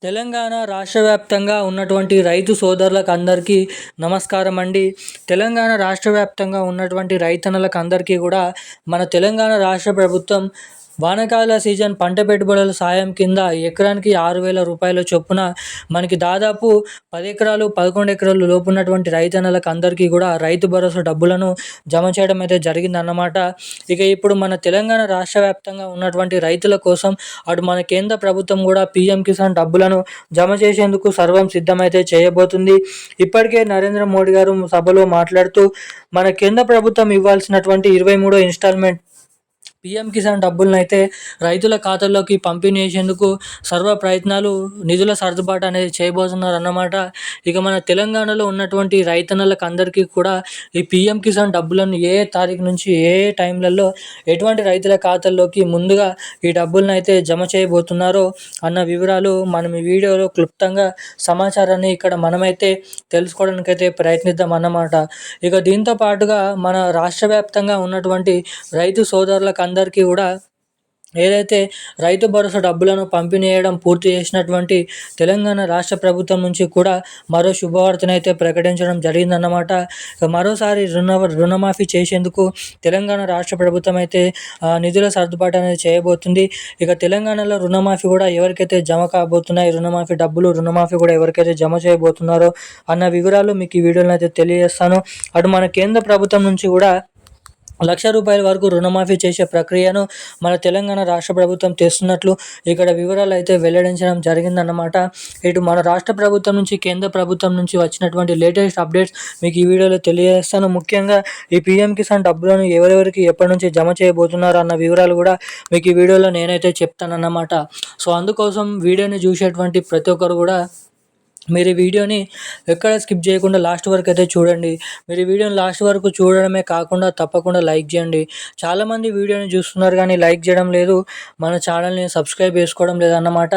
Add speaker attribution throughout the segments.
Speaker 1: తెలంగాణ రాష్ట్ర వ్యాప్తంగా ఉన్నటువంటి రైతు సోదరులకు అందరికీ నమస్కారం అండి. తెలంగాణ రాష్ట్ర వ్యాప్తంగా ఉన్నటువంటి రైతన్నలకు అందరికీ కూడా మన తెలంగాణ రాష్ట్ర ప్రభుత్వం వానాకాల సీజన్ పంట పెట్టుబడుల సాయం కింద ఎకరానికి 6,000 రూపాయల చొప్పున మనకి దాదాపు 10 ఎకరాలు 11 ఎకరాలు లోపు ఉన్నటువంటి రైతన్నలకు అందరికీ కూడా రైతు భరోసా డబ్బులను జమ చేయడం అయితే జరిగిందన్నమాట. ఇక ఇప్పుడు మన తెలంగాణ రాష్ట్ర వ్యాప్తంగా ఉన్నటువంటి రైతుల కోసం అటు మన కేంద్ర ప్రభుత్వం కూడా పీఎం కిసాన్ డబ్బులను జమ చేసేందుకు సర్వం సిద్ధమైతే చేయబోతుంది. ఇప్పటికే నరేంద్ర మోడీ గారు సభలో మాట్లాడుతూ మన కేంద్ర ప్రభుత్వం ఇవ్వాల్సినటువంటి 23వ ఇన్స్టాల్మెంట్ పీఎం కిసాన్ డబ్బులను అయితే రైతుల ఖాతాల్లోకి పంపిణీ చేసేందుకు సర్వ ప్రయత్నాలు నిధుల సర్దుబాటు అనేది చేయబోతున్నారు అన్నమాట. ఇక మన తెలంగాణలో ఉన్నటువంటి రైతన్నలకు అందరికీ కూడా ఈ పీఎం కిసాన్ డబ్బులను ఏ తారీఖు నుంచి ఏ టైంలలో ఎటువంటి రైతుల ఖాతాల్లోకి ముందుగా ఈ డబ్బులను అయితే జమ చేయబోతున్నారో అన్న వివరాలు మనం ఈ వీడియోలో క్లుప్తంగా సమాచారాన్ని ఇక్కడ మనమైతే తెలుసుకోవడానికైతే ప్రయత్నిద్దాం అన్నమాట. ఇక దీంతో పాటుగా మన రాష్ట్ర వ్యాప్తంగా ఉన్నటువంటి రైతు సోదరులకు అందరికీ కూడా ఏదైతే రైతు భరోసా డబ్బులను పంపిణీ చేయడం పూర్తి చేసినటువంటి తెలంగాణ రాష్ట్ర ప్రభుత్వం నుంచి కూడా మరో శుభవార్తనైతే ప్రకటించడం జరిగిందన్నమాట. మరోసారి రుణమాఫీ చేసేందుకు తెలంగాణ రాష్ట్ర ప్రభుత్వం అయితే నిధుల సర్దుబాటు అనేది చేయబోతుంది. ఇక తెలంగాణలో రుణమాఫీ కూడా ఎవరికైతే జమ కాబోతున్నాయి, రుణమాఫీ కూడా ఎవరికైతే జమ చేయబోతున్నారో అన్న వివరాలు మీకు ఈ వీడియోలో అయితే తెలియజేస్తాను. అటు మన కేంద్ర ప్రభుత్వం నుంచి కూడా ₹1,00,000 వరకు రుణమాఫీ చేసే ప్రక్రియను మన తెలంగాణ రాష్ట్ర ప్రభుత్వం చేస్తున్నట్లు ఇక్కడ వివరాలు అయితే వెల్లడించడం జరిగిందన్నమాట. ఇటు మన రాష్ట్ర ప్రభుత్వం నుంచి కేంద్ర ప్రభుత్వం నుంచి వచ్చినటువంటి లేటెస్ట్ అప్డేట్స్ మీకు ఈ వీడియోలో తెలియజేస్తాను. ముఖ్యంగా ఈ పీఎం కిసాన్ డబ్బులను ఎవరెవరికి ఎప్పటి నుంచి జమ చేయబోతున్నారు అన్న వివరాలు కూడా మీకు ఈ వీడియోలో నేనైతే చెప్తానన్నమాట. సో అందుకోసం వీడియోని చూసేటువంటి ప్రతి ఒక్కరు కూడా మీరు ఈ వీడియోని ఎక్కడ స్కిప్ చేయకుండా లాస్ట్ వరకు అయితే చూడండి. మీరు ఈ వీడియోని లాస్ట్ వరకు చూడడమే కాకుండా తప్పకుండా లైక్ చేయండి. చాలామంది వీడియోని చూస్తున్నారు కానీ లైక్ చేయడం లేదు, మన ఛానల్ని సబ్స్క్రైబ్ చేసుకోవడం లేదన్నమాట.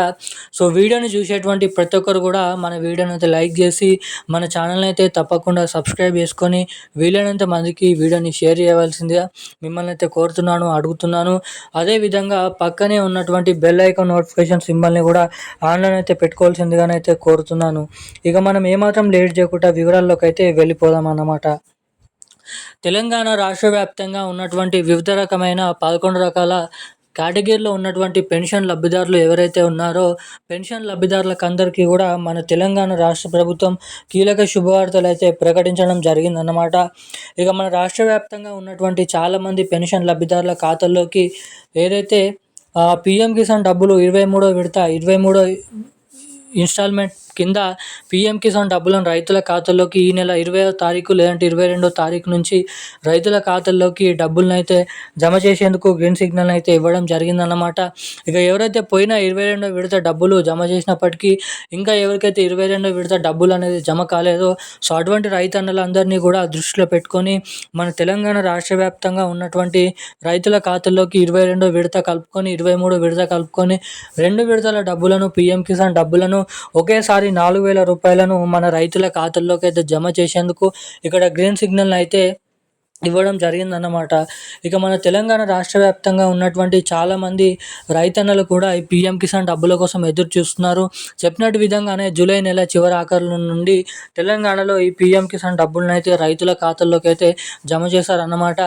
Speaker 1: సో వీడియోని చూసేటువంటి ప్రతి ఒక్కరు కూడా మన వీడియోని అయితే లైక్ చేసి మన ఛానల్ని అయితే తప్పకుండా సబ్స్క్రైబ్ చేసుకొని వీలైనంత మందికి వీడియోని షేర్ చేయవలసిందిగా మిమ్మల్ని అయితే కోరుతున్నాను, అడుగుతున్నాను. అదేవిధంగా పక్కనే ఉన్నటువంటి బెల్ ఐకాన్ నోటిఫికేషన్ సింబల్ని కూడా ఆన్లైన్ అయితే పెట్టుకోవాల్సిందిగానైతే కోరుతున్నాను. ఇక మనం ఏమాత్రం లేట్ చేయకుండా వివరాల్లోకి అయితే వెళ్ళిపోదాం అన్నమాట. తెలంగాణ రాష్ట్ర వ్యాప్తంగా ఉన్నటువంటి వివిధ రకమైన 11 రకాల కేటగిరీలో ఉన్నటువంటి పెన్షన్ లబ్ధిదారులు ఎవరైతే ఉన్నారో పెన్షన్ లబ్ధిదారులకు అందరికీ కూడా మన తెలంగాణ రాష్ట్ర ప్రభుత్వం కీలక శుభవార్తలు అయితే ప్రకటించడం జరిగిందన్నమాట. ఇక మన రాష్ట్ర వ్యాప్తంగా ఉన్నటువంటి చాలామంది పెన్షన్ లబ్ధిదారుల ఖాతాల్లోకి ఏదైతే పీఎం కిసాన్ డబ్బులు 23వ ఇన్స్టాల్మెంట్ కింద పీఎం కిసాన్ డబ్బులను రైతుల ఖాతాల్లోకి ఈ నెల 20వ తారీఖు లేదంటే 22వ తారీఖు నుంచి రైతుల ఖాతాల్లోకి డబ్బులను అయితే జమ చేసేందుకు గ్రీన్ సిగ్నల్ అయితే ఇవ్వడం జరిగిందన్నమాట. ఇక ఎవరైతే పోయిన 22వ విడత డబ్బులు జమ చేసినప్పటికీ ఇంకా ఎవరికైతే 22వ విడత డబ్బులు అనేది జమ కాలేదో సో అటువంటి రైతన్నలందరినీ కూడా దృష్టిలో పెట్టుకొని మన తెలంగాణ రాష్ట్ర వ్యాప్తంగా ఉన్నటువంటి రైతుల ఖాతాల్లోకి 22వ విడత కలుపుకొని 23వ విడత కలుపుకొని 2 విడతల డబ్బులను పీఎం కిసాన్ డబ్బులను ఒకేసారి 4,000 రూపాయలను మన రైతుల ఖాతాల్లోకి అయితే జమ చేసేందుకు ఇక్కడ గ్రీన్ సిగ్నల్ అయితే ఇవ్వడం జరిగిందన్నమాట. ఇక మన తెలంగాణ రాష్ట్ర వ్యాప్తంగా ఉన్నటువంటి చాలామంది రైతన్నలు కూడా ఈ పీఎం కిసాన్ డబ్బుల కోసం ఎదురు చూస్తున్నారు. చెప్పినట్టు విధంగానే జూలై నెల చివరి ఆఖరుల నుండి తెలంగాణలో ఈ పీఎం కిసాన్ డబ్బులను అయితే రైతుల ఖాతాల్లోకి అయితే జమ చేశారన్నమాట.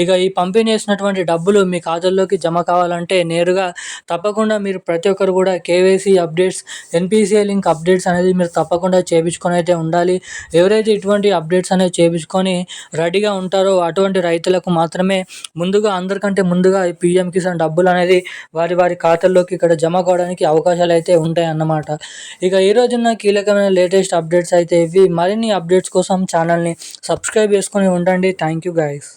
Speaker 1: ఇక ఈ పంపిణీ చేసినటువంటి డబ్బులు మీ ఖాతాల్లోకి జమ కావాలంటే నేరుగా తప్పకుండా మీరు ప్రతి ఒక్కరు కూడా KYC updates, NPCI link updates అనేది మీరు తప్పకుండా చేయించుకొని అయితే ఉండాలి. ఎవరైతే ఇటువంటి అప్డేట్స్ అనేవి చేయించుకొని రెడీగా ఉంటారో అటువంటి రైతులకు మాత్రమే అందరికంటే ముందుగా ఈ పీఎం కిసాన్ డబ్బులు అనేది వారి ఖాతాల్లోకి ఇక్కడ జమ కావడానికి అవకాశాలు అయితే ఉంటాయి అన్నమాట. ఇక ఈ రోజున కీలకమైన లేటెస్ట్ అప్డేట్స్ అయితే ఇవి. మరిన్ని అప్డేట్స్ కోసం ఛానల్ని సబ్స్క్రైబ్ చేసుకొని ఉండండి. Thank you guys.